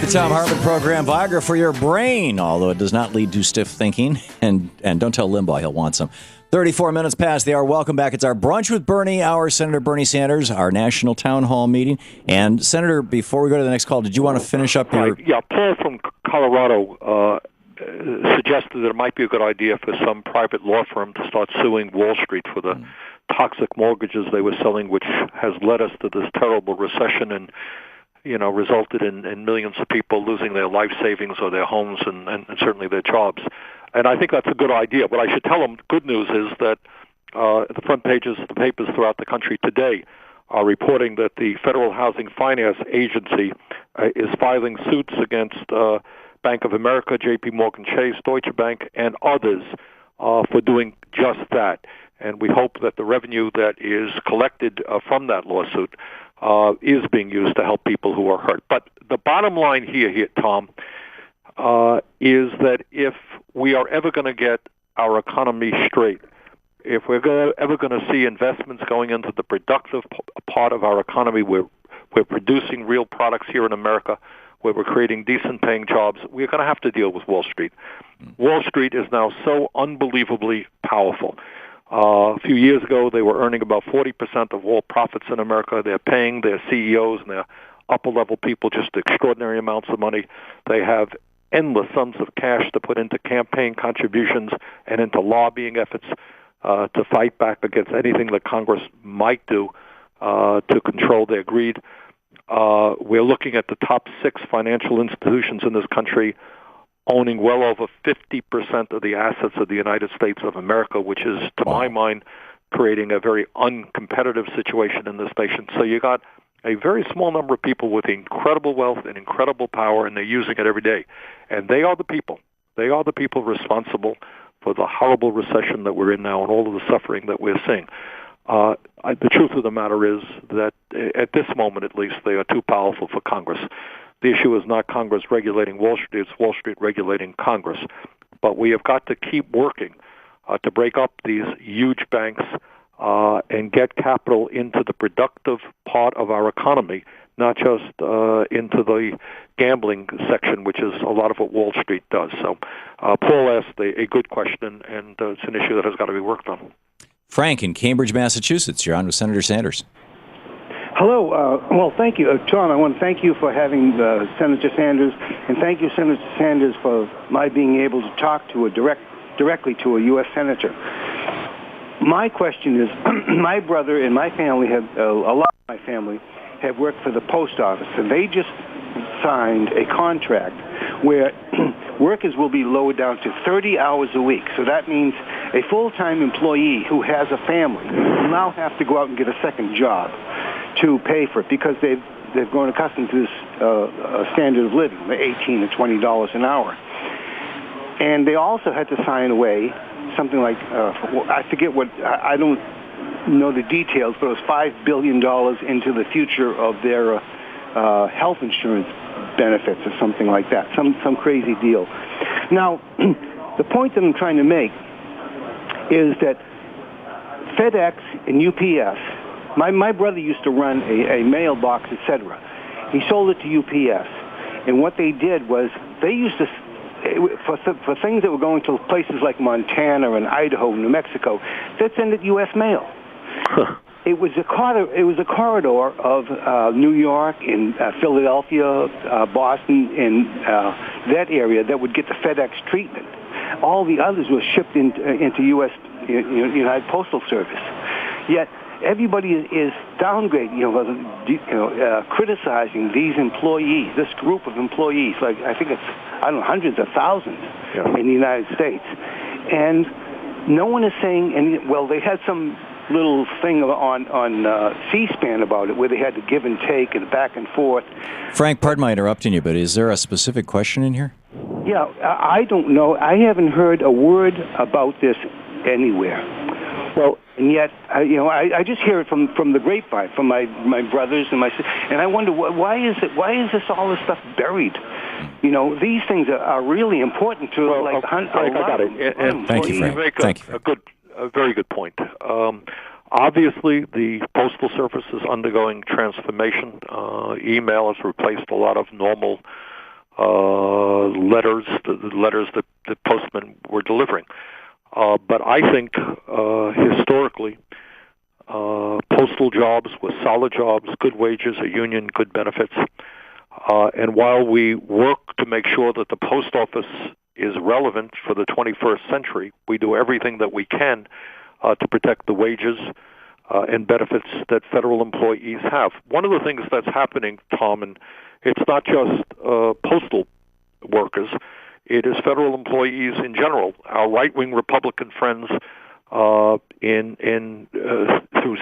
The Thom Hartmann Program, Viagra for your brain, although it does not lead to stiff thinking. And don't tell Limbaugh he'll want some. 34 minutes past the hour. Welcome back. It's our Brunch with Bernie, our Senator Bernie Sanders, our national town hall meeting. And, Senator, before we go to the next call, did you want to finish up your... Yeah, Paul from Colorado suggested that it might be a good idea for some private law firm to start suing Wall Street for the toxic mortgages they were selling, which has led us to this terrible recession and resulted in millions of people losing their life savings or their homes and certainly their jobs. And I think that's a good idea. But I should tell them, good news is that the front pages of the papers throughout the country today are reporting that the Federal Housing Finance Agency is filing suits against Bank of America, J.P. Morgan Chase, Deutsche Bank, and others for doing just that. And we hope that the revenue that is collected from that lawsuit is being used to help people who are hurt. But the bottom line here, Tom, is that if we are ever going to get our economy straight, if we're ever going to see investments going into the productive part of our economy, where we're producing real products here in America, where we're creating decent-paying jobs, we're going to have to deal with Wall Street. Wall Street is now so unbelievably powerful. A few years ago, they were earning about 40% of all profits in America. They're paying their CEOs and their upper-level people just extraordinary amounts of money. They have endless sums of cash to put into campaign contributions and into lobbying efforts to fight back against anything that Congress might do to control their greed. We're looking at the top 6 financial institutions in this country owning well over 50% of the assets of the United States of America, which is, to my mind, creating a very uncompetitive situation in this nation. So you got a very small number of people with incredible wealth and incredible power, and they're using it every day. And they are the people. They are the people responsible for the horrible recession that we're in now and all of the suffering that we're seeing. The truth of the matter is that at this moment, at least, they are too powerful for Congress. The issue is not Congress regulating Wall Street, it's Wall Street regulating Congress. But we have got to keep working to break up these huge banks and get capital into the productive part of our economy, not just into the gambling section, which is a lot of what Wall Street does. So Paul asked a good question, and it's an issue that has got to be worked on. Frank in Cambridge, Massachusetts. You're on with Senator Sanders. Hello. Well, thank you. Tom, I want to thank you for having Senator Sanders, and thank you, Senator Sanders, for my being able to talk to directly to a U.S. Senator. My question is, my brother and my family a lot of my family have worked for the post office, and they just signed a contract where workers will be lowered down to 30 hours a week. So that means a full-time employee who has a family will now have to go out and get a second job to pay for it, because they've grown accustomed to this standard of living, $18 to $20 an hour. And they also had to sign away something like, I forget what, I don't know the details, but it was $5 billion into the future of their health insurance benefits or something like that, some crazy deal. Now, the point that I'm trying to make is that FedEx and UPS, my brother used to run a mailbox, etc. He sold it to UPS, and what they did was they used to, for things that were going to places like Montana and Idaho, New Mexico, they'd send it U.S. mail. It was a corridor of New York and Philadelphia, Boston, and that area that would get the FedEx treatment. All the others were shipped into U.S. United Postal Service. Yet everybody is downgrading, criticizing these employees, this group of employees. Like I think it's hundreds of thousands in the United States, and no one is saying any. Well, they had some little thing on C-SPAN about it, where they had to give and take and back and forth. Frank, pardon my interrupting you, but is there a specific question in here? Yeah, I don't know. I haven't heard a word about this anywhere. Well, and yet, I just hear it from the grapevine, from my brothers and my sisters, and I wonder why is this all this stuff buried? These things are really important to I got it. And thank you, Frank. You make a very good point. Obviously, the Postal Service is undergoing transformation. Email has replaced a lot of normal letters, the letters that the postmen were delivering. But I think historically, postal jobs were solid jobs, good wages, a union, good benefits. And while we work to make sure that the post office is relevant for the 21st century, we do everything that we can to protect the wages and benefits that federal employees have. One of the things that's happening, Tom, and it's not just postal workers, it is federal employees in general. Our right-wing Republican friends through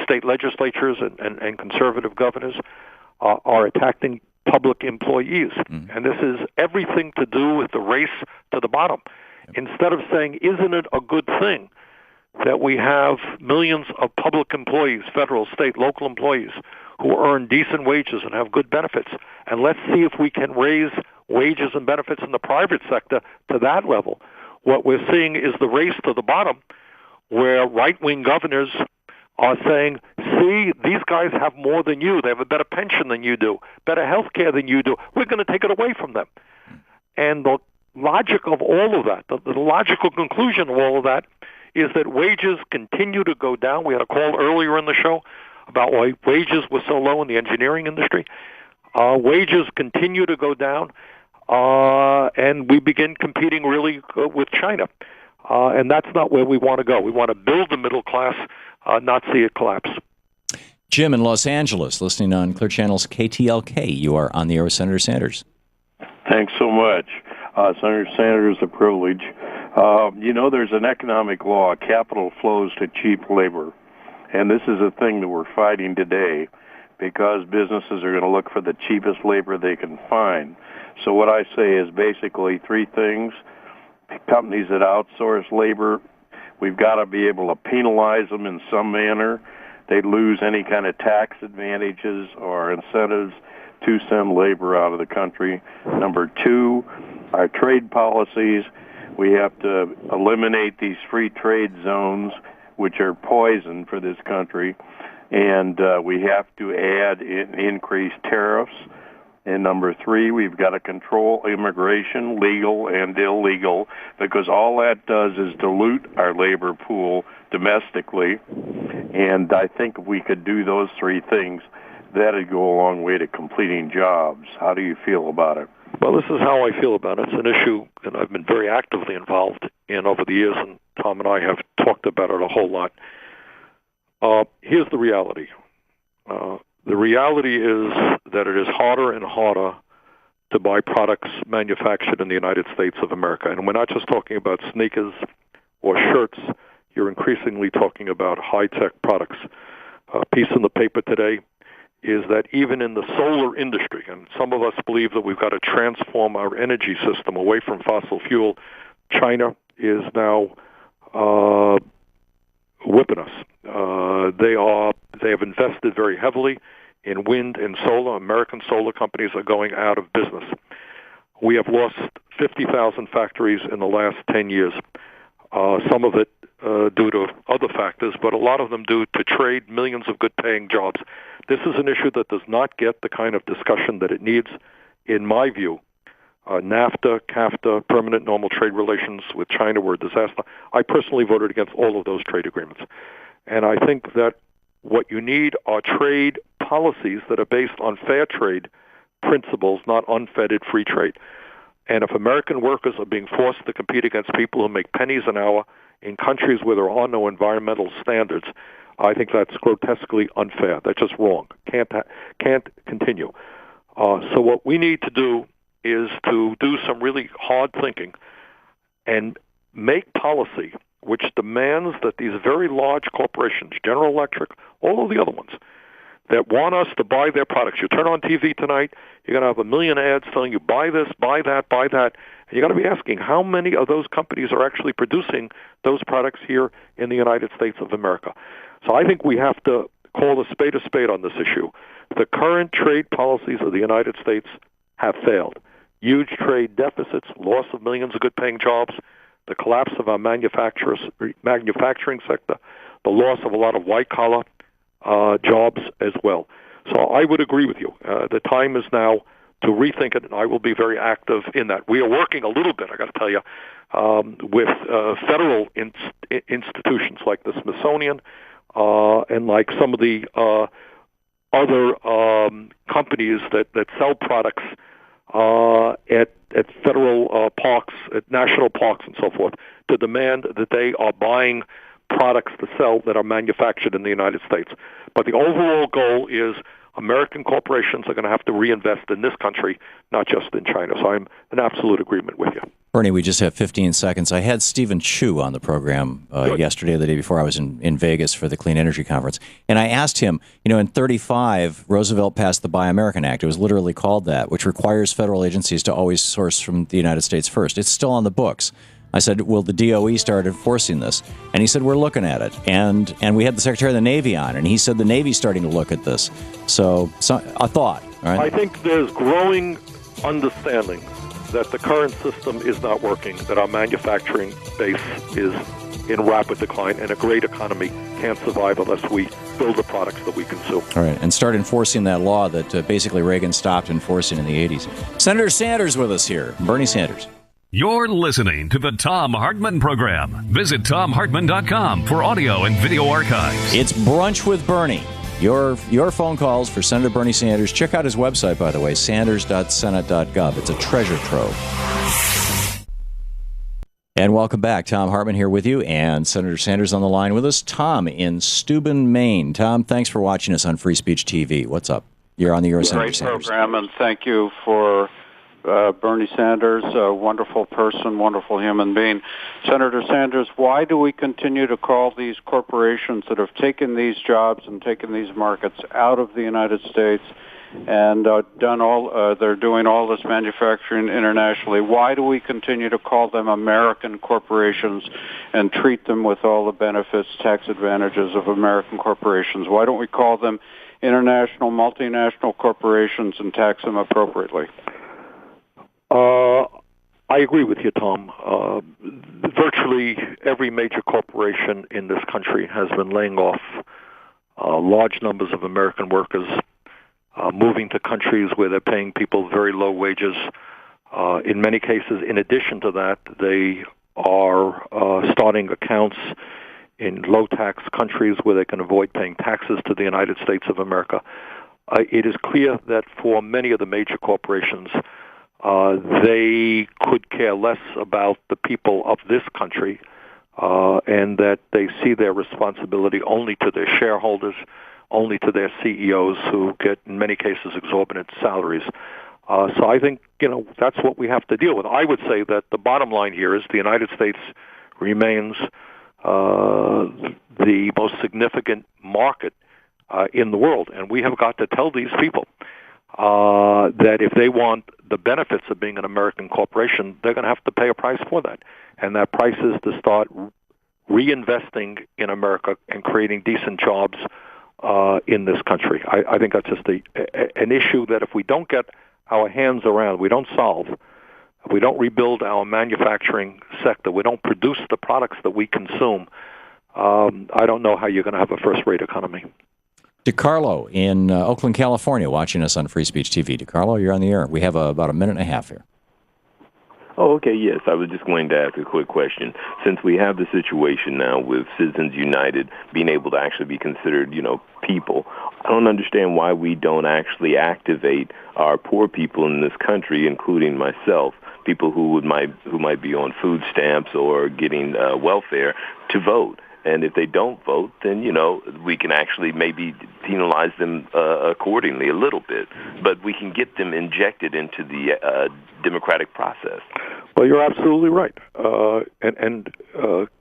state legislatures and conservative governors are attacking public employees. And this is everything to do with the race to the bottom. Instead of saying, isn't it a good thing that we have millions of public employees, federal, state, local employees, who earn decent wages and have good benefits, and let's see if we can raise wages and benefits in the private sector to that level. What we're seeing is the race to the bottom, where right-wing governors are saying, see, these guys have more than you. They have a better pension than you do, better health care than you do. We're going to take it away from them. And the logic of all of that, the logical conclusion of all of that, is that wages continue to go down. We had a call earlier in the show about why wages were so low in the engineering industry. Wages continue to go down, and we begin competing really with China. And that's not where we want to go. We want to build the middle class, not see it collapse. Jim in Los Angeles, listening on Clear Channel's KTLK. You are on the air with Senator Sanders. Thanks so much. Senator Sanders, a privilege. There's an economic law, capital flows to cheap labor. And this is a thing that we're fighting today because businesses are going to look for the cheapest labor they can find. So what I say is basically three things. Companies that outsource labor, we've got to be able to penalize them in some manner. They lose any kind of tax advantages or incentives to send labor out of the country. Number two, our trade policies. We have to eliminate these free trade zones, which are poison for this country. And we have to add increased tariffs. And number three, we've got to control immigration, legal and illegal, because all that does is dilute our labor pool domestically. And I think if we could do those three things, that'd go a long way to completing jobs. How do you feel about it? Well, this is how I feel about it. It's an issue that I've been very actively involved in over the years, and Tom and I have talked about it a whole lot. Here's the reality. The reality is that it is harder and harder to buy products manufactured in the United States of America. And we're not just talking about sneakers or shirts. You're increasingly talking about high-tech products. A piece in the paper today is that even in the solar industry, and some of us believe that we've got to transform our energy system away from fossil fuel, China is now whipping us. They have invested very heavily in wind and solar. American solar companies are going out of business. We have lost 50,000 factories in the last 10 years, some of it due to other factors, but a lot of them due to trade, millions of good-paying jobs. This is an issue that does not get the kind of discussion that it needs, in my view. NAFTA, CAFTA, permanent normal trade relations with China were a disaster. I personally voted against all of those trade agreements. And I think that what you need are trade policies that are based on fair trade principles, not unfettered free trade. And if American workers are being forced to compete against people who make pennies an hour in countries where there are no environmental standards, I think that's grotesquely unfair. That's just wrong. Can't continue. So what we need to do is to do some really hard thinking and make policy which demands that these very large corporations, General Electric, all of the other ones, that want us to buy their products. You turn on TV tonight, you're going to have a million ads telling you, buy this, buy that, buy that. And you're going to be asking, how many of those companies are actually producing those products here in the United States of America? So I think we have to call a spade on this issue. The current trade policies of the United States have failed. Huge trade deficits, loss of millions of good-paying jobs, the collapse of our manufacturing sector, the loss of a lot of white-collar jobs as well. So I would agree with you. The time is now rethink it, and I will be very active in that. We are working a little bit, I got to tell you, with federal institutions like the Smithsonian and like some of the other companies that sell products at federal parks, at national parks, and so forth, to demand that they are buying products to sell that are manufactured in the United States. But the overall goal is American corporations are going to have to reinvest in this country, not just in China. So I'm in absolute agreement with you. Bernie, we just have 15 seconds. I had Stephen Chu on the program yesterday or the day before. I was in Vegas for the Clean Energy Conference. And I asked him, in 1935, Roosevelt passed the Buy American Act. It was literally called that, which requires federal agencies to always source from the United States first. It's still on the books. I said, will the DOE start enforcing this? And he said, we're looking at it. And we had the Secretary of the Navy on, and he said the Navy's starting to look at this. So a thought. Right? I think there's growing understanding that the current system is not working, that our manufacturing base is in rapid decline, and a great economy can't survive unless we build the products that we consume. All right, and start enforcing that law that basically Reagan stopped enforcing in the 80s. Senator Sanders with us here, Bernie Sanders. You're listening to the Thom Hartmann Program. Visit ThomHartmann.com for audio and video archives. It's Brunch with Bernie. Your phone calls for Senator Bernie Sanders. Check out his website, by the way, sanders.senate.gov. It's a treasure trove. And welcome back. Thom Hartmann here with you, and Senator Sanders on the line with us. Tom in Steuben, Maine. Tom, thanks for watching us on Free Speech TV. What's up? You're on the air, Senator Sanders. Great program, and thank you for Bernie Sanders, a wonderful person, wonderful human being. Senator Sanders, why do we continue to call these corporations that have taken these jobs and taken these markets out of the United States and they're doing all this manufacturing internationally, why do we continue to call them American corporations and treat them with all the benefits, tax advantages of American corporations? Why don't we call them international, multinational corporations and tax them appropriately? I agree with you, Tom. Virtually every major corporation in this country has been laying off large numbers of American workers, moving to countries where they're paying people very low wages. In many cases, in addition to that, they are starting accounts in low-tax countries where they can avoid paying taxes to the United States of America. It is clear that for many of the major corporations, they could care less about the people of this country, and that they see their responsibility only to their shareholders, only to their CEOs, who get, in many cases, exorbitant salaries. So I think, that's what we have to deal with. I would say that the bottom line here is the United States remains the most significant market in the world, and we have got to tell these people that if they want the benefits of being an American corporation, they're going to have to pay a price for that. And that price is to start reinvesting in America and creating decent jobs in this country. I think that's just an issue that if we don't get our hands around, we don't solve, if we don't rebuild our manufacturing sector, we don't produce the products that we consume, I don't know how you're going to have a first-rate economy. DeCarlo in Oakland, California, watching us on Free Speech TV. DeCarlo, you're on the air. We have about a minute and a half here. Oh, okay, yes. I was just going to ask a quick question. Since we have the situation now with Citizens United being able to actually be considered, people, I don't understand why we don't actually activate our poor people in this country, including myself, people who might be on food stamps or getting welfare, to vote. And if they don't vote, then, we can actually maybe penalize them accordingly a little bit. But we can get them injected into the democratic process. Well, you're absolutely right. And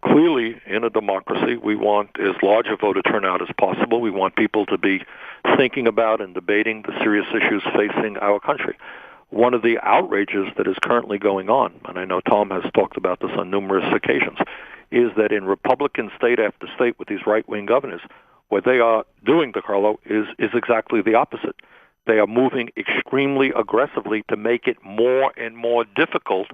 clearly, in a democracy, we want as large a voter turnout as possible. We want people to be thinking about and debating the serious issues facing our country. One of the outrages that is currently going on, and I know Tom has talked about this on numerous occasions, is that in Republican state after state with these right-wing governors, what they are doing, DeCarlo, is exactly the opposite. They are moving extremely aggressively to make it more and more difficult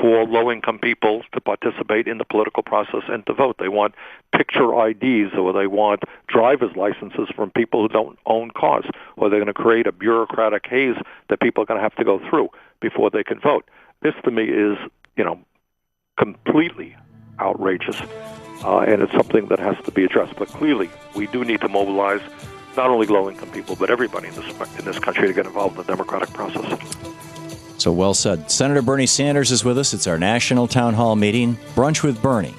for low-income people to participate in the political process and to vote. They want picture IDs, or they want driver's licenses from people who don't own cars, or they're going to create a bureaucratic haze that people are going to have to go through before they can vote. This, to me, is, completely outrageous, and it's something that has to be addressed. But clearly, we do need to mobilize not only low-income people, but everybody in this country to get involved in the democratic process. So well said. Senator Bernie Sanders is with us. It's our national town hall meeting, Brunch with Bernie,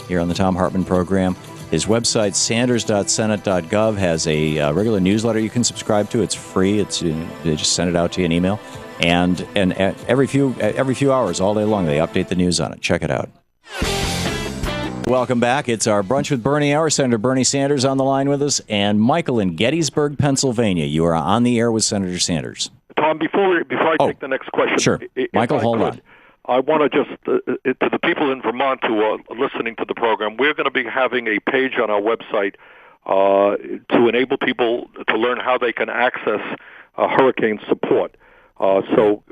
here on the Thom Hartmann Program. His website, sanders.senate.gov, has a regular newsletter you can subscribe to. It's free. They just send it out to you in email. And every few hours, all day long, they update the news on it. Check it out. Welcome back. It's our Brunch with Bernie hour. Senator Bernie Sanders on the line with us, and Michael in Gettysburg, Pennsylvania. You are on the air with Senator Sanders. Tom, before I take the next question, sure. Michael, hold on. I want to just, to the people in Vermont who are listening to the program, we're going to be having a page on our website to enable people to learn how they can access hurricane support. So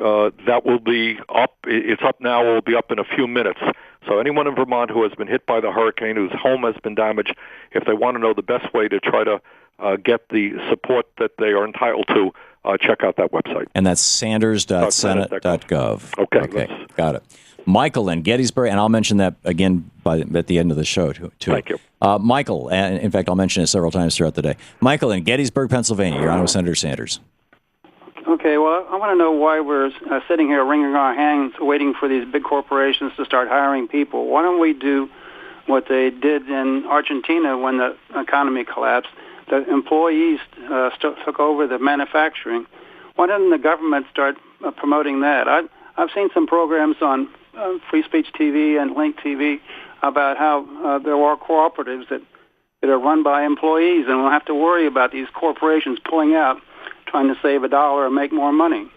that will be up. It's up now. It will be up in a few minutes. So anyone in Vermont who has been hit by the hurricane, whose home has been damaged, if they want to know the best way to try to get the support that they are entitled to, check out that website. And that's sanders.senate.gov. Okay. Got it. Michael in Gettysburg, and I'll mention that again at the end of the show, too. Thank you. Michael, and in fact, I'll mention it several times throughout the day. Michael in Gettysburg, Pennsylvania. You're on with Senator Sanders. Okay, well, I want to know why we're sitting here wringing our hands waiting for these big corporations to start hiring people. Why don't we do what they did in Argentina when the economy collapsed? The employees took over the manufacturing. Why doesn't the government start promoting that? I've seen some programs on Free Speech TV and Link TV about how there are cooperatives that are run by employees, and we'll have to worry about these corporations pulling out, trying to save $1 or make more money.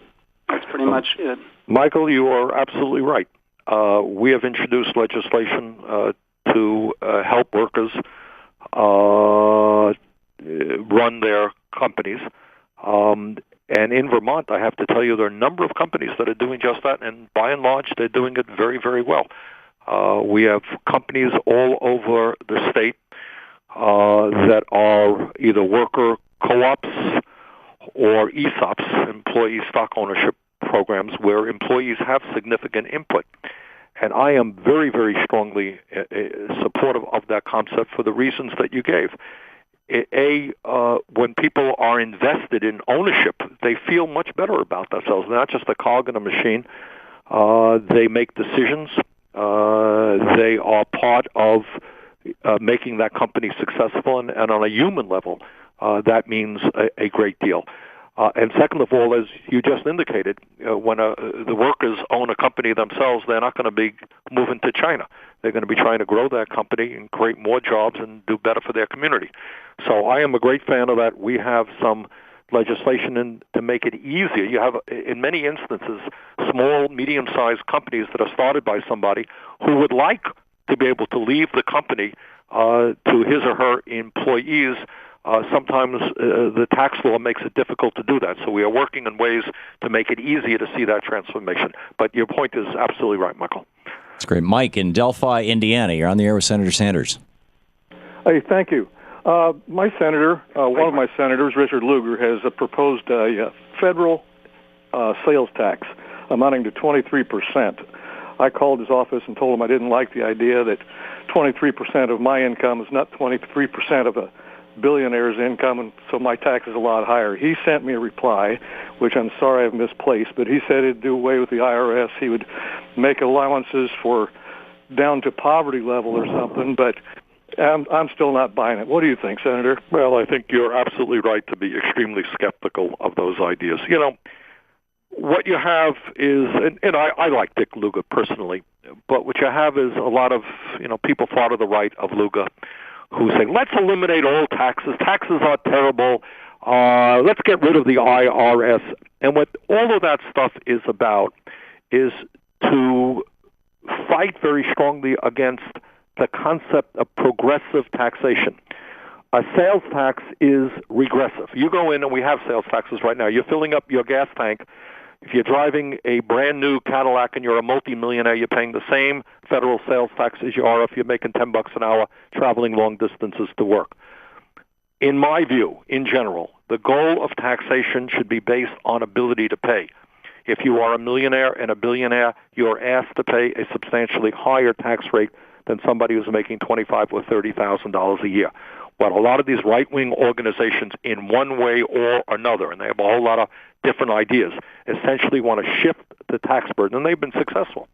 That's pretty much it. Michael, you are absolutely right. We have introduced legislation to help workers run their companies. And in Vermont, I have to tell you, there are a number of companies that are doing just that, and by and large, they're doing it very, very well. We have companies all over the state that are either worker co-ops or ESOPs, employee stock ownership programs, where employees have significant input. And I am very, very strongly supportive of that concept for the reasons that you gave. When people are invested in ownership, they feel much better about themselves. They're not just a cog in a machine. They make decisions. They are part of making that company successful, and on a human level, that means a great deal. And second of all, as you just indicated, when the workers own a company themselves, they're not going to be moving to China. They're going to be trying to grow that company and create more jobs and do better for their community. So I am a great fan of that. We have some legislation to make it easier. You have, in many instances, small, medium-sized companies that are started by somebody who would like to be able to leave the company to his or her employees. Sometimes the tax law makes it difficult to do that. So we are working in ways to make it easier to see that transformation. But your point is absolutely right, Michael. That's great. Mike in Delphi, Indiana. You're on the air with Senator Sanders. Hey, thank you. My senator, one of my senators, Richard Lugar, has proposed a federal sales tax amounting to 23%. I called his office and told him I didn't like the idea that 23% of my income is not 23% of a billionaire's income, and so my tax is a lot higher. He sent me a reply, which I'm sorry I've misplaced, but he said he'd do away with the IRS. He would make allowances for down to poverty level or something, but I'm still not buying it. What do you think, Senator? Well, I think you're absolutely right to be extremely skeptical of those ideas. You know, what you have is, and I like Dick Lugar personally, but what you have is a lot of, people far to the right of Lugar who say, let's eliminate all taxes. Taxes are terrible. Let's get rid of the IRS. And what all of that stuff is about is to fight very strongly against the concept of progressive taxation. A sales tax is regressive. You go in, and we have sales taxes right now. You're filling up your gas tank. If you're driving a brand new Cadillac and you're a multimillionaire, you're paying the same federal sales tax as you are if you're making $10 an hour traveling long distances to work. In my view, in general, the goal of taxation should be based on ability to pay. If you are a millionaire and a billionaire, you are asked to pay a substantially higher tax rate than somebody who's making $25,000 or $30,000 a year. What a lot of these right-wing organizations, in one way or another, and they have a whole lot of different ideas, essentially want to shift the tax burden, and they've been successful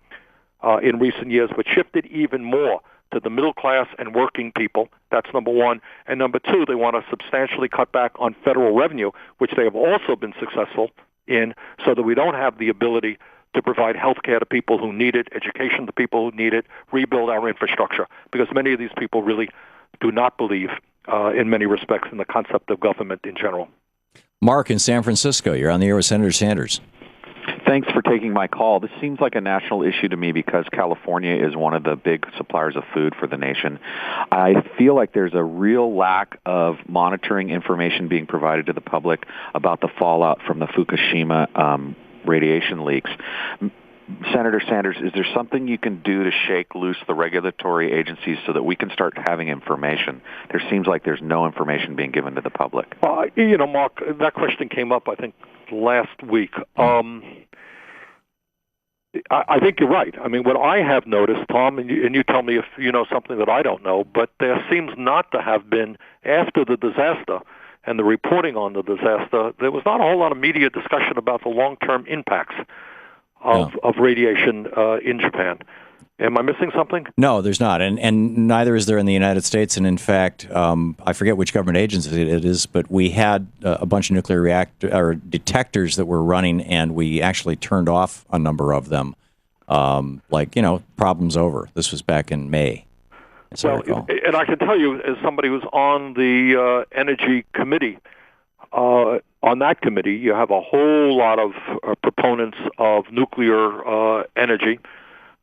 in recent years, but shift it even more to the middle class and working people. That's number one. And number two, they want to substantially cut back on federal revenue, which they have also been successful in, so that we don't have the ability to provide health care to people who need it, education to people who need it, rebuild our infrastructure, because many of these people really do not believe, in many respects, in the concept of government in general. Mark in San Francisco, you're on the air with Senator Sanders. Thanks for taking my call. This seems like a national issue to me because California is one of the big suppliers of food for the nation. I feel like there's a real lack of monitoring information being provided to the public about the fallout from the Fukushima radiation leaks. Senator Sanders, is there something you can do to shake loose the regulatory agencies so that we can start having information? There seems like there's no information being given to the public. Mark, that question came up, I think, last week. I think you're right. I mean, what I have noticed, Tom, and you tell me if you know something that I don't know, but there seems not to have been, after the disaster and the reporting on the disaster, there was not a whole lot of media discussion about the long-term impacts of radiation in Japan. Am I missing something? No, there's not, and neither is there in the United States. And in fact, I forget which government agency it is, but we had a bunch of nuclear reactor detectors that were running, and we actually turned off a number of them. Problems over. This was back in May. And I can tell you, as somebody who's on the Energy Committee, on that committee, you have a whole lot of proponents of nuclear energy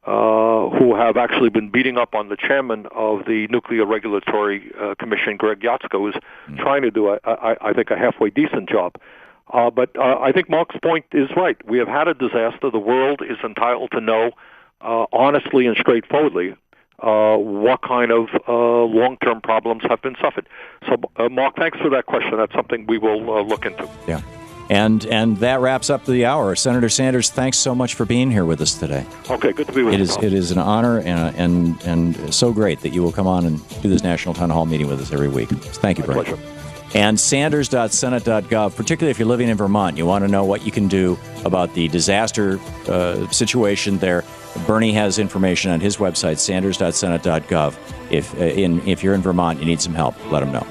who have actually been beating up on the chairman of the Nuclear Regulatory Commission, Greg Yatska, who's trying to do, I think, a halfway decent job. But I think Mark's point is right. We have had a disaster. The world is entitled to know honestly and straightforwardly what kind of long-term problems have been suffered. So, Mark, thanks for that question. That's something we will look into. Yeah. And that wraps up the hour. Senator Sanders, thanks so much for being here with us today. Okay, good to be with you. It is an honor and so great that you will come on and do this National Town Hall meeting with us every week. Thank you, Brent. Pleasure. And Sanders.senate.gov, particularly if you're living in Vermont, you want to know what you can do about the disaster situation there. Bernie has information on his website, Sanders.senate.gov. If you're in Vermont, you need some help, let him know.